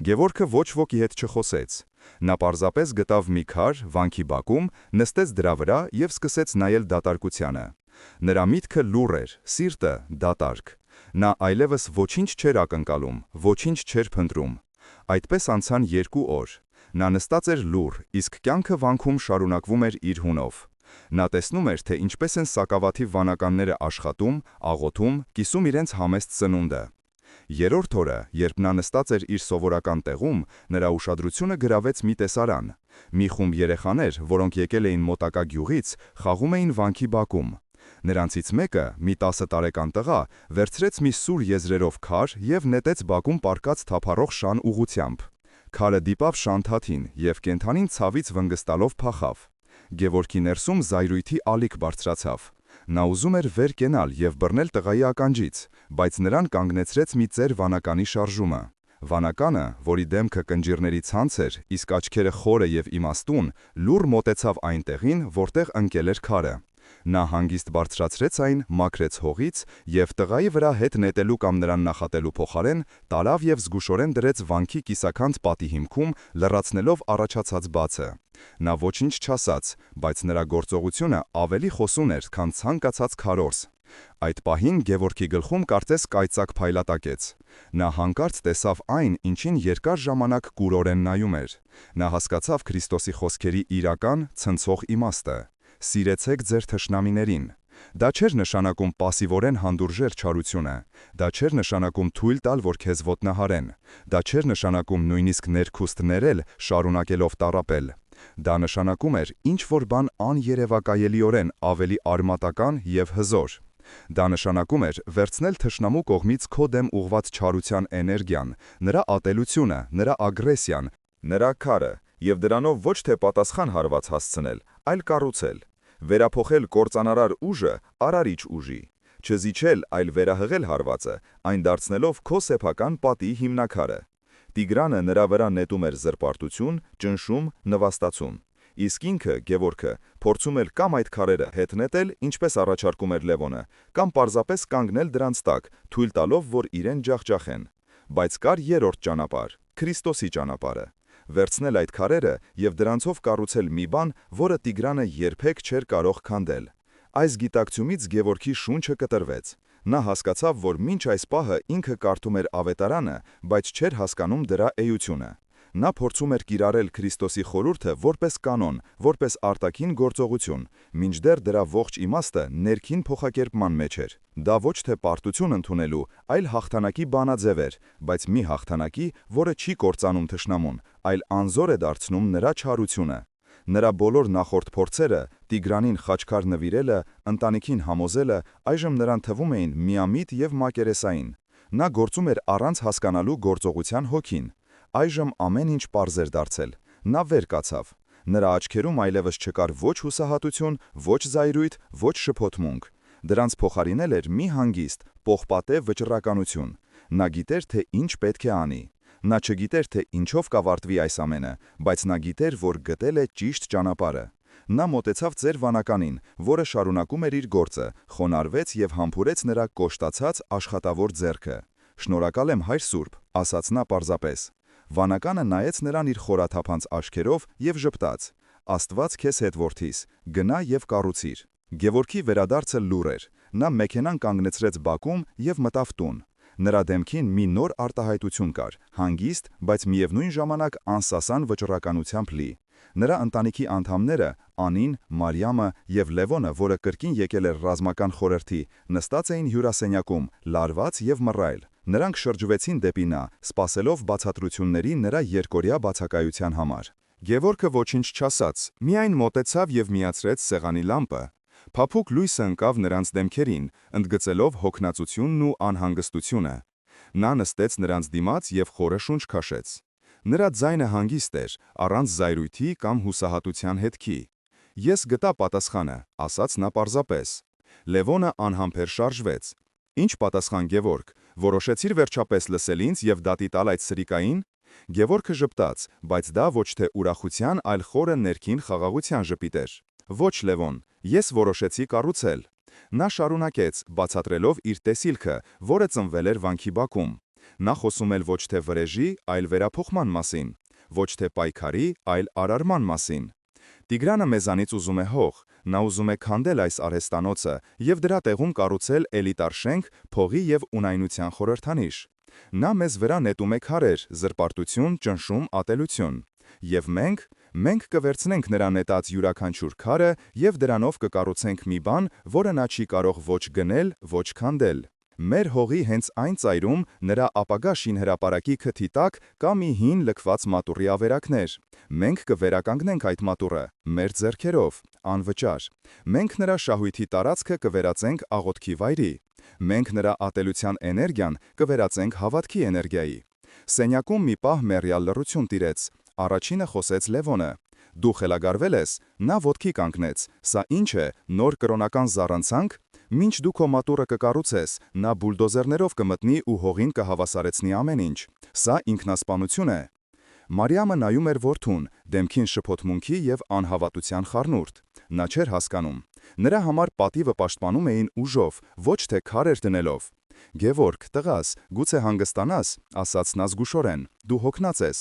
Գևորգը ոչ ոքի հետ չխոսեց։ Նա պարզապես գտավ մի քար վանքի բակում, նստեց դրա վրա եւ սկսեց նայել դատարկությանը։ Նրա միտքը լուռ էր, սիրտը դատարկ։ Նա այլևս ոչինչ չէր ակնկալում, ոչինչ չէր փնտրում։ Այդպես անցան 2 օր։ Նա նստած էր լուռ, իսկ կյանքը վանքում շարունակվում էր իր հունով։ Նա տեսնում էր, թե ինչպես են սակավաթիվ վանականները աշխատում, աղոթում, կիսում իրենց համեստ սնունդը։ Երրորդ օրը, երբ նա նստած էր իր սովորական տեղում, նրա ուշադրությունը գրավեց մի տեսարան։ Մի խումբ երեխաներ, որոնք եկել էին մոտակա գյուղից, խաղում էին վանքի բակում։ Նրանցից մեկը, մի 10 տարեկան տղա, վերցրեց մի սուր եզրերով քար եւ նետեց բակում պառկած թափառող շան ուղությամբ։ Քարը դիպավ շանթաթին եւ կենդանին ցավից վնգստալով փախավ։ Գևորգի ներսում զայրույթի ալիք բարձրացավ։ Նա ուզում էր վեր կենալ եւ բռնել տղայի ականջից, բայց նրան կանգնեցրեց մի ծեր վանականի շարժումը։ Վանականը, որի դեմքը կնճիռների ցանց էր, իսկ աչքերը խորը եւ իմաստուն, լուռ մոտեցավ այն տեղին, որտեղ ընկել էր քարը։ Նա հանգիստ բարձրացրեց այն, մաքրեց հողից եւ տղայի վրա հետ նետելու կամ նրան նախատելու փոխարեն տարավ եւ զգուշորեն դրեց վանքի կիսաքանդ պատի հիմքում, լրացնելով առաջացած բացը։ Նա ոչինչ չասաց, բայց նրա գործողությունը ավելի խոսուն էր, քան ցանկացած քարոզ։ Այդ պահին Գևորգի գլխում կարծես կայծակ փայլատակեց։ Նա հանկարծ տեսավ այն, ինչին երկար ժամանակ կուրորեն նայում էր։ Նա հասկացավ Քրիստոսի խոսքերի իրական, ցնցող իմաստը։ Սիրեցեք ձեր թշնամիներին։ Դա չէր նշանակում պասիվորեն հանդուրժել չարությունը, դա չէր նշանակում թույլ տալ, որ քեզ ոտնահարեն, դա չէր նշանակում նույնիսկ ներքուստ ներել, շարունակելով տառապել։ Դա նշանակում էր ինչ-որ բան աներևակայելիորեն ավելի արմատական և հզոր։ Դա նշանակում էր վերցնել թշնամու կողմից քո դեմ ուղղված չարության էներգիան, նրա ատելությունը, նրա ագրեսիան, նրա քարը, և դրանով ոչ թե պատասխան հարված հասցնել, այլ կառուցել, վերափոխել կործանարար ուժը արարիչ ուժի, չզիջել, այլ վերահղել հարվածը, այն դարձնելով քո սեփական պատի հիմնաքարը։ Տիգրանը նրա վրա նետում էր զրպարտություն, ճնշում, նվաստացում։ Իսկ ինքը, Գևորգը, փորձում էր կամ այդ քարերը հետ նետել, ինչպես առաջարկում էր Լևոնը, կամ պարզապես կանգնել դրանց տակ, թույլ տալով, որ իրեն ջախջախեն։ Բայց կար երրորդ ճանապարհ՝ Քրիստոսի ճանապարհը։ Վերցնել այդ քարերը և դրանցով կառուցել մի բան, որը Տիգրանը երբեք չէր կարող քանդել։ Այս գիտակցումից Գևորգի շունչը կտրվեց։ Նա հասկացավ, որ մինչ այս պահը ինքը կարդում էր ավետարանը, բայց չէր հասկանում դրա էությունը։ Նա փորձում էր կիրառել Քրիստոսի խորհուրդը որպես կանոն, որպես արտաքին գործողություն, մինչդեռ դրա ողջ իմաստը ներքին փոխակերպման մեջ էր։ Դա ոչ թե պարտություն ընդունելու, այլ հաղթանակի բանաձև էր, բայց մի հաղթանակի, որը չի կործանում թշնամուն, այլ անզոր է դարձնում նրա չարությունը։ Նրա բոլոր նախորդ փորձերը՝ Տիգրանին խաչքար նվիրելը, ընտանիքին համոզելը, այժմ նրան թվում էին միամիտ և մակերեսային։ Նա գործում էր առանց հասկանալու գործողության հոգին։ Այժմ ամեն ինչ պարզ էր դարձել։ Նա վեր կացավ։ Նրա աչքերում այլևս չկար ոչ հուսահատություն, ոչ զայրույթ, ոչ շփոթմունք։ Դրանց փոխարինել էր մի հանգիստ, պողպատե վճռականություն։ Նա գիտեր, թե ինչ պետք է անի։ Նա չգիտեր, թե ինչով կավարտվի այս ամենը, բայց նա գիտեր, որ գտել է ճիշտ ճանապարհը։ Նա մոտեցավ ծեր վանականին, որը շարունակում էր իր գործը, խոնարհվեց և համբուրեց նրա կոշտացած աշխատավոր ձեռքը։ «Շնորհակալ եմ, Հայր Սուրբ», ասաց նա պարզապես։ Վանականը նայեց նրան իր խորաթափանց աչքերով և ժպտաց. «Աստված քեզ հետ, որդիս, գնա և կառուցիր»։ Գևորգի վերադարձը լուռ էր։ Նա մեքենան կանգնեցրեց բակում և մտավ տուն։ Նրա դեմքին մի նոր արտահայտություն կար, հանգիստ, բայց միևնույն ժամանակ անսասան վճռականությամբ լի։ Նրա ընտանիքի անդամները՝ Անին, Մարիամը և Լևոնը, որը կրկին եկել էր ռազմական խորհրդի, նստած էին հյուրասենյակում, լարված և մռայլ։ Նրանք շրջվեցին դեպի նա, սպասելով բացատրությունների նրա երկօրյա բացակայության համար։ Գևորգը ոչինչ չասաց, միայն մոտեցավ և միացրեց սեղանի լամպը։ Փափուկ լույսը ընկավ նրանց դեմքերին, ընդգծելով հոգնածությունն ու անհանգստությունը։ Նա նստեց նրանց դիմաց և խորը շունչ քաշեց։ Նրա ձայնը հանգիստ էր, առանց զայրույթի կամ հուսահատության հետքի։ «Ես գտա պատասխանը», ասաց նա պարզապես։ Լևոնը անհամբեր շարժվեց։ «Ինչ պատասխան, Գևորգ, որոշեցիր վերջապես լսել ինձ և դատի տալ այդ սրիկային»։ Գևորգը ժպտաց, բայց դա ոչ թե ուրախության, այլ խորը ներքին խաղաղության ժպիտ էր։ «Ոչ, Լևոն, ես որոշեցի կառուցել»։ Նա շարունակեց, բացատրելով իր տեսիլքը, որը ծնվել էր վանքի բակում։ Նա խոսում էր ոչ թե վրեժի, այլ վերափոխման մասին, ոչ թե պայքարի, այլ արարման մասին։ Տիգրանը մեզանից ուզում է հող, նա ուզում է քանդել այս արհեստանոցը և դրա տեղում կառուցել էլիտար շենք, փողի և ունայնության խորհրդանիշ։ Նա մեզ վրա նետում է քարեր, զրպարտություն, ճնշում, ատելություն։ Եվ մենք կվերցնենք նրա նետած յուրաքանչյուր քարը և դրանով կկառուցենք մի բան, որը նա չի կարող ոչ գնել, ոչ քանդել։ Մեր հողի հենց այն ծայրում, նրա ապագա շինհրապարակի քթի տակ կա մի հին լքված մատուռի ավերակներ։ Մենք կվերականգնենք այդ մատուռը, մեր ձեռքերով, անվճար։ Մենք նրա շահույթի տարածքը կվերածենք աղոթքի վայրի։ Մենք նրա ատելության էներգիան կվերածենք հավատքի էներգիայի։ Սենյակում մի պահ մեռյալ լռություն տիրեց։ Առաջինը խոսեց Լևոնը։ «Դու խելագարվել ես»։ Նա ոտքի կանգնեց։ «Սա ի՞նչ է, նոր կրոնական զառանցանք»։ «Մինչ դու քո մատուռը կկառուցես, նա բուլդոզերներով կմտնի ու հողին կհավասարեցնի ամեն ինչ։ Սա ինքնասպանություն է»։ Մարիամը նայում էր որդուն, դեմքին շփոթմունքի և անհավատության խառնուրդ։ Նա չէր հասկանում։ Նրա համար պատիվը պաշտպանում էին ուժով, ոչ թե քարեր դնելով։ «Գևորգ, տղաս, գուցե հանգստանաս», ասաց նա զգուշորեն, «դու հոգնած ես»։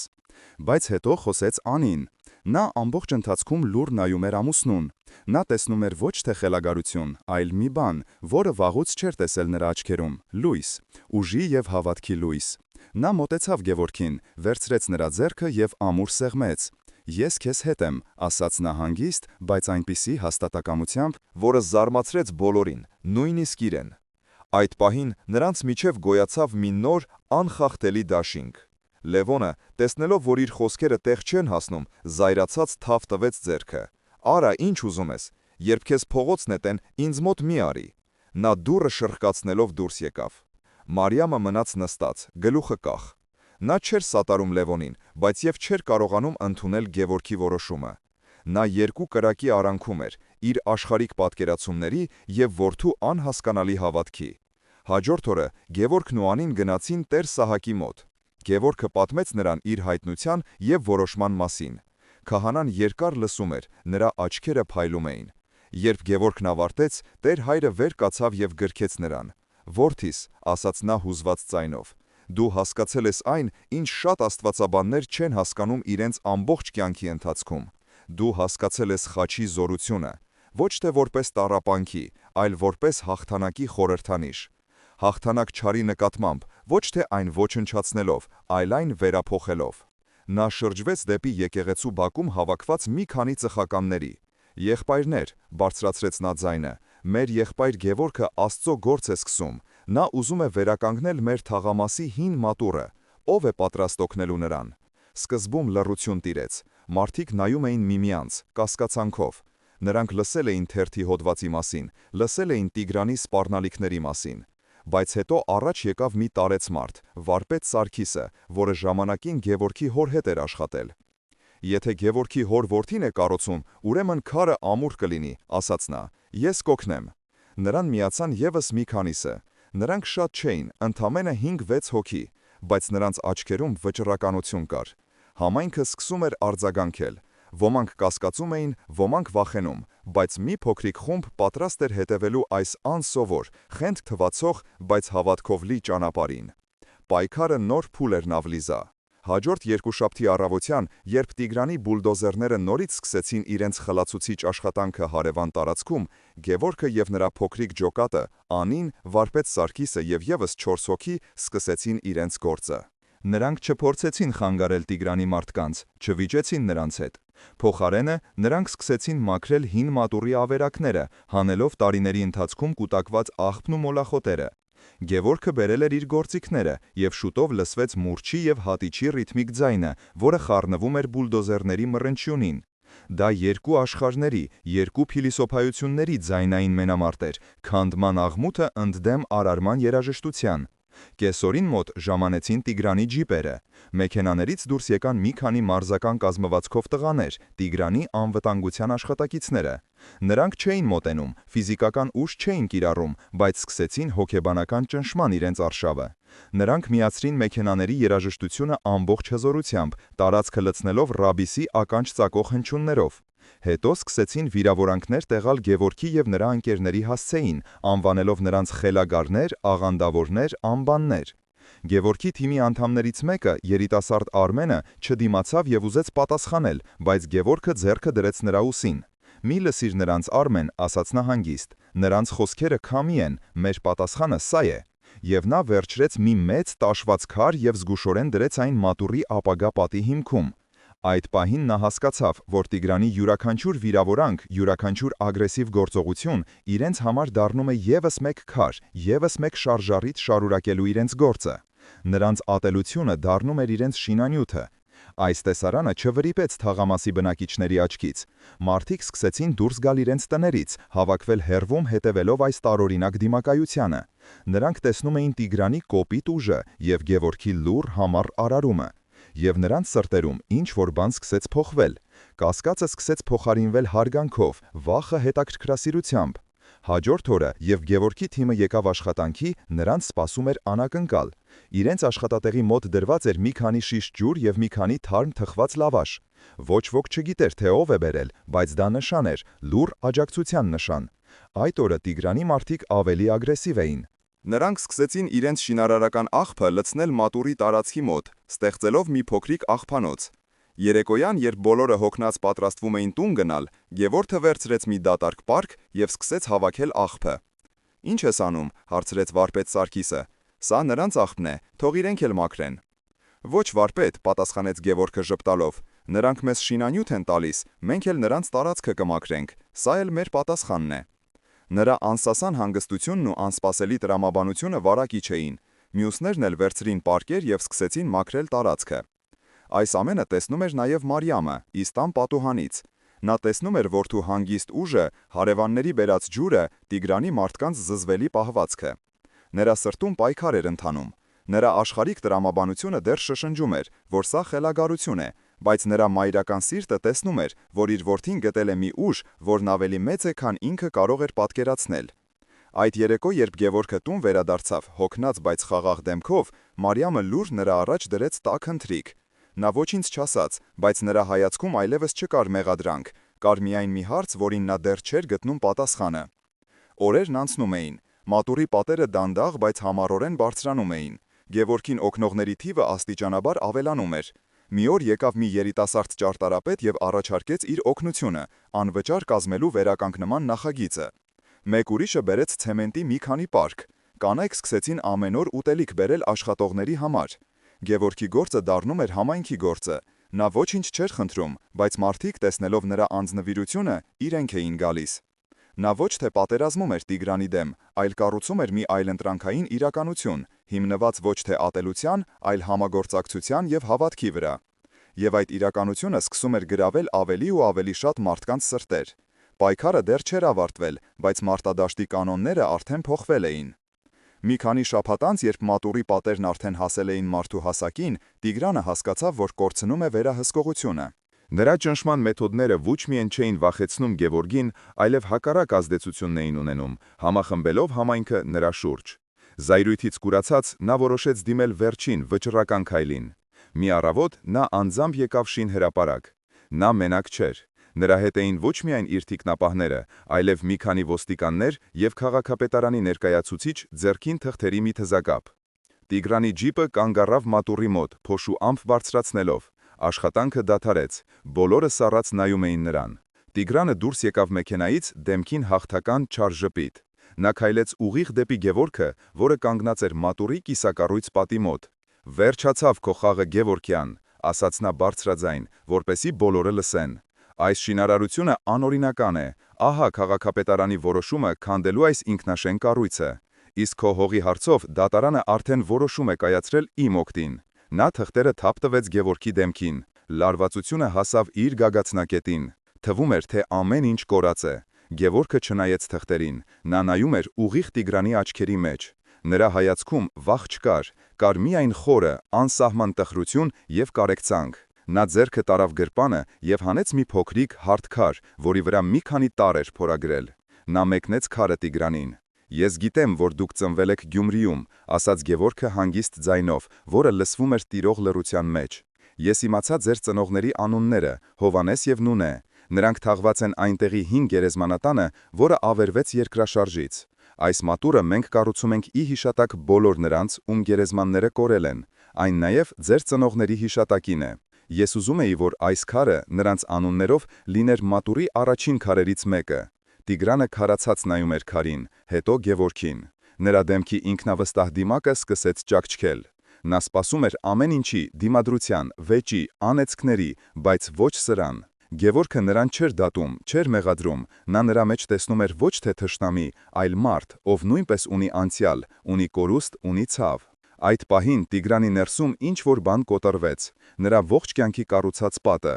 Բայց հետո խոսեց Անին։ Նա ամբողջ ընթացքում լուռ նայում էր ամուսնուն։ Նա տեսնում էր ոչ թե խելագարություն, այլ մի բան, որը վաղուց չէր տեսել նրա աչքերում՝ լույս, ուժի և հավատքի լույս։ Նա մոտեցավ Գևորգին, վերցրեց նրա ձեռքը և ամուր սեղմեց։ Ես քեզ հետ եմ, ասաց նա հանգիստ, բայց այնպիսի հաստատակամությամբ, որը զարմացրեց բոլորին, նույնիսկ իրեն։ Այդ պահին նրանց միջև գոյացավ մի նոր, անխախտելի դաշինք։ Լևոնը, տեսնելով, որ իր խոսքերը տեղ չեն հասնում, զայրացած թավ տվեց ձեռքը։ «Արա, ինչ ուզում ես, երբ քեզ փողոց նետեն, ինձ մոտ մի արի»։ Նա դուռը շրխկացնելով դուրս եկավ։ Մարիամը մնաց նստած, գլուխը կախ։ Նա չէր սատարում Լևոնին, բայց և չէր կարողանում ընդունել Գևորգի որոշումը։ Նա երկու կրակի արանքում էր՝ իր աշխարհիկ պատկերացումների և որդու անհասկանալի հավատքի։ Հաջորդ օրը Գևորգն ու Անին գնացին տեր Սահակի մոտ։ Գևորգը պատմեց նրան իր հայտնության և որոշման մասին։ Քահանան երկար լսում էր, նրա աչքերը փայլում էին։ Երբ Գևորգն ավարտեց, տեր հայրը վեր կացավ և գրքեց նրան։ «Որդիս», ասաց նա հուզված ձայնով, «դու հասկացել ես այն, ինչ շատ աստվածաբաններ չեն հասկանում իրենց ամբողջ կյանքի ընթացքում։ Դու հասկացել ես խաչի զորությունը, ոչ թե որպես տառապանքի, այլ որպես հաղթանակի խորհրդանիշ։ Հաղթանակ չարի նկատմամբ, ոչ թե այն ոչնչացնելով, այլ այն վերափոխելով»։ Նա շրջվեց դեպի եկեղեցու բակում հավաքված մի քանի ծխականների։ «Եղբայրներ», բարձրացրեց նա ձայնը, «մեր եղբայր Գևորգը Աստծո գործ է սկսում, նա ուզում է վերականգնել մեր թաղամասի հին մատուռը, ո՞վ է պատրաստ օգնելու նրան»։ Սկզբում լռություն տիրեց, մարդիկ նայում էին միմյանց, կասկածանքով։ Նրանք լսել էին թերթի հոդվածի մասին, լսել էին Տիգրանի սպառնալիքների մասին։ Բայց հետո առաջ եկավ մի տարեց մարդ, վարպետ Սարգիսը, որը ժամանակին Գևորգի հոր հետ էր աշխատել։ «Եթե Գևորգի հոր որդին է կառուցում, ուրեմն քարը ամուր կլինի», ասաց նա, «ես կօգնեմ»։ Նրան միացան ևս մի քանիսը։ Նրանք շատ չէին, ընդամենը 5-6 հոգի, բայց նրանց աչքերում վճռականություն կար։ Համայնքը սկսում էր արձագանքել։ Ոմանք կասկածում էին, ոմանք վախենում, բայց մի փոքրիկ խումբ պատրաստ էր հետևելու այս անսովոր, խենթ թվացող, բայց հավատքով լի ճանապարհին։ Պայքարը նոր փուլ էր Նավլիզա։ Հաջորդ երկուշաբթի առավոտյան, երբ Տիգրանի բուլդոզերները նորից սկսեցին իրենց խլացուցիչ աշխատանքը հարևան տարածքում, Գևորգը և նրա փոքրիկ ջոկատը, Անին, վարպետ Սարգիսը և ևս 4 հոգի սկսեցին իրենց գործը։ Նրանք չփորձեցին խանգարել Տիգրանի մարդկանց, չվիճեցին նրանց հետ։ Փոխարենը, նրանք սկսեցին մաքրել հին մատուռի ավերակները, հանելով տարիների ընթացքում կուտակված աղբն ու մոլախոտերը։ Գևորգը բերել էր իր գործիքները, և շուտով լսվեց մուրճի և հատիչի ռիթմիկ ձայնը, որը խառնվում էր բուլդոզերների մռնչյունին։ Դա երկու աշխարհների, երկու փիլիսոփայությունների ձայնային մենամարտ էր, քանդման աղմուկը ընդդեմ արարման երաժշտության։ Կեսօրին մոտ ժամանեցին Տիգրանի ջիպերը։ Մեքենաներից դուրս եկան մի քանի մարզական կազմվածքով տղաներ, Տիգրանի անվտանգության աշխատակիցները։ Նրանք չէին մոտենում, ֆիզիկական ուժ չէին կիրառում, բայց սկսեցին հոգեբանական ճնշման իրենց արշավը։ Նրանք միացրին մեքենաների երաժշտությունը ամբողջ հզորությամբ, տարածքը լցնելով ռաբիսի ականջ ծակող հնչյուններով։ Հետո սկսեցին վիրավորանքներ տեղալ Գևորգի և նրա ընկերների հասցեին, անվանելով նրանց խելագարներ, աղանդավորներ, անբաններ։ Գևորգի թիմի անդամներից մեկը, երիտասարդ Արմենը, չդիմացավ և ուզեց պատասխանել, բայց Գևորգը ձեռքը դրեց նրա ուսին։ «Մի լսիր նրանց, Արմեն», ասաց նա հանգիստ, «նրանց խոսքերը քամի են, մեր պատասխանը սա է»։ Եվ նա վերջրեց մի մեծ տաշված քար և զգուշորեն դրեց այն մատուռի ապագա պատի հիմքում։ Այդ պահին նա հասկացավ, որ Տիգրանի յուրաքանչյուր վիրավորանք, յուրաքանչյուր ագրեսիվ գործողություն իրենց համար դառնում է ևս մեկ քար, ևս մեկ շարժառիթ շարունակելու իրենց գործը։ Նրանց ատելությունը դառնում էր իրենց շինանյութը։ Այս տեսարանը չվրիպեց թաղամասի բնակիչների աչքից։ Մարդիկ սկսեցին դուրս գալ իրենց տներից, հավաքվել հեռվում հետևելով այս տարօրինակ դիմակայությանը։ Նրանք տեսնում էին Տիգրանի կոպիտ ուժը և Գևորգի լուռ համառ արարումը։ Եվ նրանց սրտերում ինչ-որ բան սկսեց փոխվել։ Կասկածը սկսեց փոխարինվել հարգանքով, վախը հետաքրքրասիրությամբ։ Հաջորդ օրը, երբ Գևորգի թիմը եկավ աշխատանքի, նրանց սպասում էր անակնկալ։ Իրենց աշխատատեղի մոտ դրված էր մի քանի շիշ ջուր և մի քանի թարմ թխված լավաշ։ Ոչ ոք չգիտեր, թե ով է բերել, բայց դա նշան էր, լուռ աջակցության նշան։ Այդ օրը Տիգրանի մարդիկ ավելի ագրեսիվ էին։ Նրանք սկսեցին իրենց շինարարական աղբը լցնել մատուռի տարածքի մոտ, ստեղծելով մի փոքրիկ աղբանոց։ Երեկոյան, երբ բոլորը հոգնած պատրաստվում էին տուն գնալ, Գևորգը վերցրեց մի դատարկ պարկ և սկսեց հավաքել աղբը։ «Ինչ ես անում», հարցրեց վարպետ Սարգիսը։ «Սա նրանց աղբն է, թող իրենք էլ մաքրեն»։ Ոչ վարպետ, պատասխանեց Գևորգը ժպտալով, նրանք մեզ շինանյութ են տալիս, մենք էլ նրանց տարածքը կմաքրենք, սա էլ մեր պատասխանն է։ Նրա անսասան հանգստությունն ու անսպասելի տրամաբանությունը վարակիչ էին, մյուսներն էլ վերցրին պարկեր և սկսեցին մաքրել տարածքը։ Այս ամենը տեսնում էր նաև Մարիամը, Իստան պատուհանից։ Նա տեսնում էր որդու հանգիստ ուժը, հարևանների բերած ջուրը, Տիգրանի մարդկանց զզվելի պահվածքը։ Նրա սրտում պայքար էր ընթանում։ Նրա աշխարհիկ տրամաբանությունը դեռ շշնջում էր, որ սա խելագարություն է, բայց նրա մայրական սիրտը տեսնում էր, որ իր որդին գտել է մի ուժ, որն ավելի մեծ է, քան ինքը կարող էր պատկերացնել։ Այդ երեկո, երբ Գևորգը տուն վերադարձավ, հոգնած, բայց խաղաղ դեմքով, Մարիամը լուր նրա առաջ դրեց տաք ընթրիք։ Նա ոչինչ չասաց, բայց նրա հայացքում այլևս չկար մեղադրանք, կար միայն մի հարց, որին նա դեռ չէր գտնում պատասխանը։ Օրերն անցնում էին, մատուռի պատերը դանդաղ, բայց համառորեն բարձրանում էին։ Գևորգին օգնողների թիվը աստիճանաբար ավելանում էր։ Մի օր եկավ մի երիտասարդ ճարտարապետ և առաջարկեց իր օգնությունը, անվճար կազմելու վերականգնման նախագիծը։ Մեկ ուրիշը բերեց ցեմենտի մի քանի պարկ։ Կանայք սկսեցին ամեն օր ուտելիք բերել աշխատողների համար։ Գևորգի գործը դառնում էր համայնքի գործը։ Նա ոչինչ չէր խնդրում, բայց մարդիկ, տեսնելով նրա անձնվիրությունը, իրենք էին գալիս։ Նա ոչ թե պատերազմում էր Տիգրանի դեմ, այլ կառուցում էր մի այլընտրանքային իրականություն, հիմնված ոչ թե ատելության, այլ համագործակցության և հավատքի վրա։ Եվ այդ իրականությունը սկսում էր գրավել ավելի ու ավելի շատ մարդկանց սրտեր։ Պայքարը դեռ չէր ավարտվել, բայց մարտադաշտի կանոնները արդեն փոխվել էին։ Մի քանի շաբաթ անց, երբ մատուռի պատերն արդեն հասել էին մարդու հասակին, Տիգրանը հասկացավ, որ կորցնում է վերահսկողությունը։ Նրա ճնշման մեթոդները ոչ միայն չէին վախեցնում Գևորգին, այլև հակառակ ազդեցությունն էին ունենում, համախմբելով համայնքը նրա շուրջ։ Զայրույթից կուրացած, նա որոշեց դիմել վերջին, վճռական քայլին։ Մի առավոտ նա անձամբ եկավ շինհրապարակ։ Նա մենակ չէր։ Նրա հետ էին ոչ միայն իր թիկնապահները, այլև մի քանի ոստիկաններ և քաղաքապետարանի ներկայացուցիչ ձեռքին թղթերի մի թզակապ։ Տիգրանի ջիպը կանգ առավ մատուռի մոտ, փոշու ամպ բարձրացնելով։ Աշխատանքը դադարեց, բոլորը սառած նայում էին նրան։ Տիգրանը դուրս եկավ մեքենայից, դեմքին հաղթական չար ժպիտ։ Նա քայլեց ուղիղ դեպի Գևորգը, որը կանգնած էր մատուռի կիսակառույց պատի մոտ։ «Վերջացավ քո խաղը, Գևորգյան», ասաց նա բարձրաձայն, որպեսզի բոլորը լսեն։ «Այս շինարարությունը անօրինական է, ահա քաղաքապետարանի որոշումը քանդելու այս ինքնաշեն կառույցը։ Իսկ քո հողի հարցով դատարանը արդեն որոշում է կայացրել իմ օգտին»։ Նա թղթերը թափ տվեց Գևորգի դեմքին։ Լարվածությունը հասավ իր գագաթնակետին։ Թվում էր, թե ամեն ինչ կորած է։ Գևորգը չնայեց թղթերին, նա նայում էր ուղիղ Տիգրանի աչքերի մեջ։ Նրա հայացքում վախ չկար, կար միայն խորը, անսահման տխրություն և կարեկցանք։ Նա ձեռքը տարավ գրպանը և հանեց մի փոքրիկ հարթ քար, որի վրա մի քանի տառ էր փորագրել։ Նա մեկնեց քարը Տիգրանին։ «Ես գիտեմ, որ դուք ծնվել եք Գյումրիում», ասաց Գևորգը հանգիստ ձայնով, որը լսվում էր տիրող լռության մեջ։ «Ես իմացա ձեր ծնողների անունները՝ Հովհաննես և Նունե։ Նրանք թաղված են այնտեղի հին գերեզմանատանը, որը ավերվեց երկրաշարժից։ Այս մատուռը մենք կառուցում ենք ի հիշատակ բոլոր նրանց, ում գերեզմանները կորել են։ Այն նաև ձեր ծնողների հիշատակին է։ Ես ուզում էի, որ այս քարը նրանց անուններով լիներ մատուռի առաջին քարերից մեկը»։ Տիգրանը քարացած նայում էր քարին, հետո Գևորգին։ Նրա դեմքի ինքնավստահ դիմակը սկսեց ճաքչքել։ Նա սպասում էր ամեն ինչի, դիմադրության, վեճի, անեծքների, բայց ոչ սրան։ Գևորգը նրան չէր դատում, չէր մեղադրում, նա նրա մեջ տեսնում էր ոչ թե թշնամի, այլ մարդ, ով նույնպես ունի անցյալ, ունի կորուստ, ունի ցավ։ Այդ պահին Տիգրանի ներսում ինչ-որ բան կոտրվեց։ Նրա ողջ կյանքի կառուցած պատը,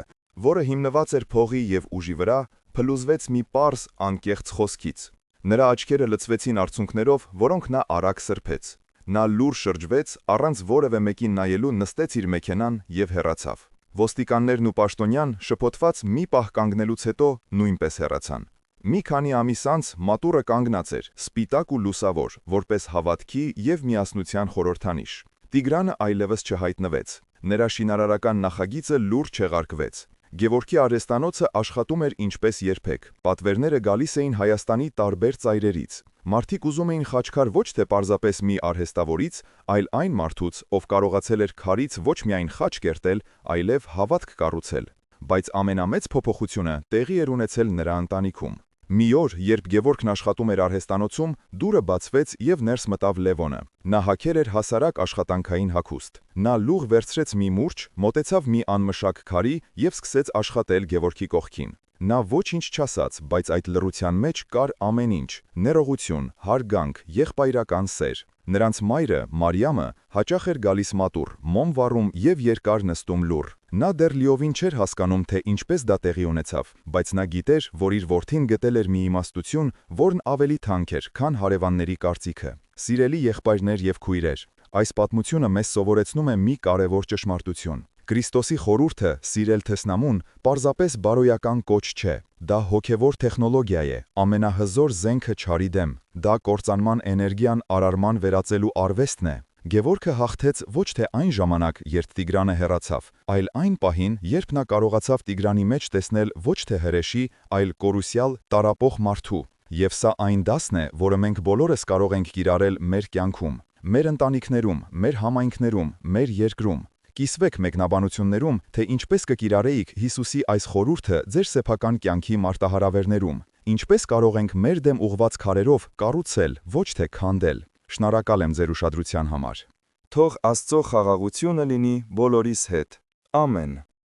որը հիմնված էր փողի և ուժի վրա, փլուզվեց մի պարզ, անկեղծ խոսքից։ Նրա աչքերը լցվեցին արցունքներով, որոնք նա արագ սրբեց։ Նա լուռ շրջվեց, առանց որևէ մեկին նայելու նստեց իր մեքենան և հեռացավ։ Ոստիկաններն ու պաշտոնյան շփոթված մի պահ կանգնելուց հետո նույնպես հեռացան։ Մի քանի ամիս անց մատուռը կանգնած էր, սպիտակ ու լուսավոր, որպես հավատքի և միասնության խորհրդանիշ։ Տիգրանը այլևս չհայտնվեց։ Նրա շինարարական նախագիծը լուռ չեղարկվեց։ Գևորգի արհեստանոցը աշխատում էր ինչպես երբեք։ Պատվերները գալիս էին Հայաստանի տարբեր ծայրերից։ Մարդիկ ուզում էին խաչքար ոչ թե պարզապես մի արհեստավորից, այլ այն մարդուց, ով կարողացել էր քարից ոչ միայն խաչ կերտել, այլև հավատք կառուցել։ Բայց ամենամեծ փոփոխությունը տեղի էր ունեցել նրա ընտանիքում։ Մի օր, երբ Գևորգն աշխատում էր արհեստանոցում, դուռը բացվեց և ներս մտավ Լևոնը։ Նա հագել էր հասարակ աշխատանքային հագուստ։ Նա լուղ վերցրեց մի մուրջ, մոտեցավ մի անմշակ քարի և սկսեց աշխատել Գևորգի կողքին։ Նա ոչինչ չասաց, բայց այդ լռության մեջ կար ամեն ինչ՝ ներողություն, հարգանք, եղբայրական սեր։ Նրանց մայրը՝ Մարիամը, հաճախ էր գալիս մատուռ, մոմ վառում և երկար նստում լուռ։ Նա դեռ լիովին չէր հասկանում, թե ինչպես դա տեղի ունեցավ, բայց նա գիտեր, որ իր որդին գտել էր մի իմաստություն, որն ավելի թանկ էր, քան հարևանների կարծիքը։ Սիրելի եղբայրներ և քույրեր, այս պատմությունը մեզ սովորեցնում է մի կարևոր ճշմարտություն։ Քրիստոսի խորհուրդը սիրել թշնամուն պարզապես բարոյական կոչ չէ, դա հոգևոր տեխնոլոգիա է, ամենահզոր զենքը չարի դեմ, դա կործանման էներգիան արարման վերածելու արվեստն է։ Գևորգը հաղթեց ոչ թե այն ժամանակ, երբ Տիգրանը հեռացավ, այլ այն պահին, երբ նա կարողացավ Տիգրանի մեջ տեսնել ոչ թե հրեշի, այլ կորուսյալ, տառապող մարդու։ Եվ սա այն դասն է, որը մենք բոլորս կարող ենք կիրառել մեր կյանքում, մեր ընտանիքներում, մեր համայնքներում, մեր երկրում։ Կիսվեք մեկնաբանություններում, թե ինչպես կկիրառեիք Հիսուսի այս խորհուրդը ձեր սեփական կյանքի մարտահրավերներում։ Ինչպես կարող ենք մեր դեմ ուղղված քարերով կառուցել, ոչ թե քանդել։ Շնորհակալ եմ ձեր ուշադրության համար։ Թող Աստծո խաղաղությունը լինի բոլորիս հետ։ Ամեն։